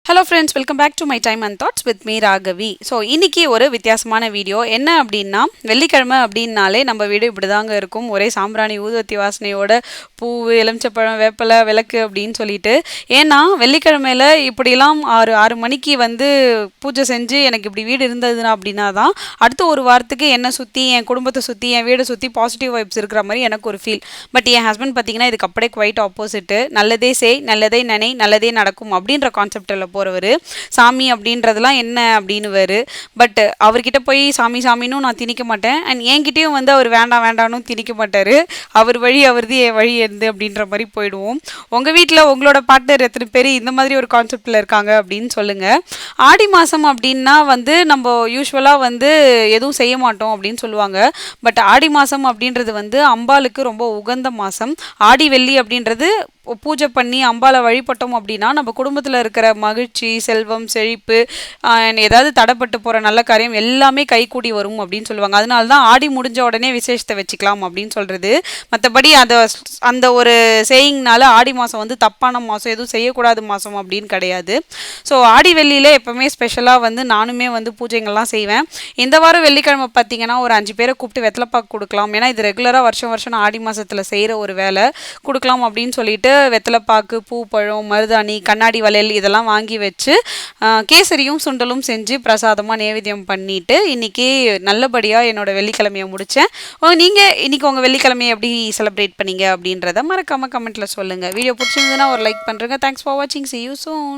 Hello friends, welcome back to my time and thoughts with me Raghavi. So இன்றைக்கி ஒரு வித்தியாசமான video. என்ன அப்படின்னா, வெள்ளிக்கிழமை அப்படின்னாலே நம்ம வீடு இப்படி தாங்க இருக்கும். ஒரே சாம்பிராணி ஊதுவத்தி வாசனையோட பூ, எலுமிச்சப்பழம், வேப்பலை, விளக்கு அப்படின்னு சொல்லிட்டு. ஏன்னா வெள்ளிக்கிழமையில் இப்படிலாம் ஆறு ஆறு மணிக்கு பூஜை செஞ்சு எனக்கு இப்படி வீடு இருந்ததுன்னா அப்படின்னா தான் அடுத்த ஒரு வாரத்துக்கு என்னை சுற்றி, என் குடும்பத்தை சுற்றி, என் வீடை சுற்றி பாசிட்டிவ் வைப்ஸ் இருக்கிற மாதிரி எனக்கு ஒரு ஃபீல். பட் என் ஹஸ்பண்ட் பார்த்தீங்கன்னா இதுக்கு அப்படியே குவைட் ஆப்போசிட்டு. நல்லதே செய், நல்லதே நினை, நல்லதே நடக்கும் அப்படின்ற கான்செப்டில் போகிறவர். சாமி அப்படின்றதெல்லாம் என்ன அப்படின்னுவார். பட் அவர்கிட்ட போய் சாமி சாமின்னு நான் திணிக்க மாட்டேன். அண்ட் என்கிட்டயும் அவர் வேண்டாம் வேண்டாம்னு திணிக்க மாட்டார். அவர் வழி அவரது, என் வழி எந்த அப்படின்ற மாதிரி போயிடுவோம். உங்கள் வீட்டில் உங்களோட பார்ட்னர் எத்தனை பேர் இந்த மாதிரி ஒரு கான்செப்டில் இருக்காங்க அப்படின்னு சொல்லுங்கள். ஆடி மாதம் அப்படின்னா நம்ம யூஸ்வலாக எதுவும் செய்ய மாட்டோம் அப்படின்னு சொல்லுவாங்க. பட் ஆடி மாதம் அப்படின்றது அம்பாளுக்கு ரொம்ப உகந்த மாதம். ஆடி வெள்ளி அப்படின்றது பூஜை பண்ணி அம்பாலை வழிபட்டோம் அப்படின்னா நம்ம குடும்பத்தில் இருக்கிற மகிழ்ச்சி, செல்வம், செழிப்பு, ஏதாவது தடைப்பட்டு போகிற நல்ல காரியம் எல்லாமே கைகூடி வரும் அப்படின்னு சொல்லுவாங்க. அதனால தான் ஆடி முடிஞ்ச உடனே விசேஷத்தை வச்சுக்கலாம் அப்படின்னு சொல்கிறது. மற்றபடி அந்த ஒரு சேயிங்னால ஆடி மாதம் தப்பான மாதம், எதுவும் செய்யக்கூடாத மாதம் அப்படின்னு கிடையாது. ஸோ ஆடி வெள்ளியில் எப்போவுமே ஸ்பெஷலாக நானுமே பூஜைகள்லாம் செய்வேன். இந்த வாரம் வெள்ளிக்கிழமை பார்த்தீங்கன்னா ஒரு 5 பேரை கூப்பிட்டு வெத்தலைப்பாக்கு கொடுக்கலாம். ஏன்னா இது ரெகுலராக வருஷம் வருஷம் நான் ஆடி மாதத்தில் செய்கிற ஒரு வேலை. கொடுக்கலாம் அப்படின்னு சொல்லிட்டு வெத்தலைப்பாக்கு, பூ, பழம், மருதாணி, கண்ணாடி வளையல் இதெல்லாம் வாங்கி வச்சு கேசரியும் சுண்டலும் செஞ்சு பிரசாதமாக நைவேத்தியம் பண்ணிவிட்டு இன்றைக்கி நல்லபடியாக என்னோடய வெள்ளிக்கிழமையை முடித்தேன். நீங்கள் இன்றைக்கி உங்கள் வெள்ளிக்கிழமையை எப்படி செலிப்ரேட் பண்ணீங்க அப்படின்றத மறக்காமல் கமெண்ட்டில் சொல்லுங்கள். வீடியோ பிடிச்சிருந்ததுன்னா ஒரு லைக் பண்ணுறேங்க. தேங்க்ஸ் ஃபார் வாட்சிங். See you soon.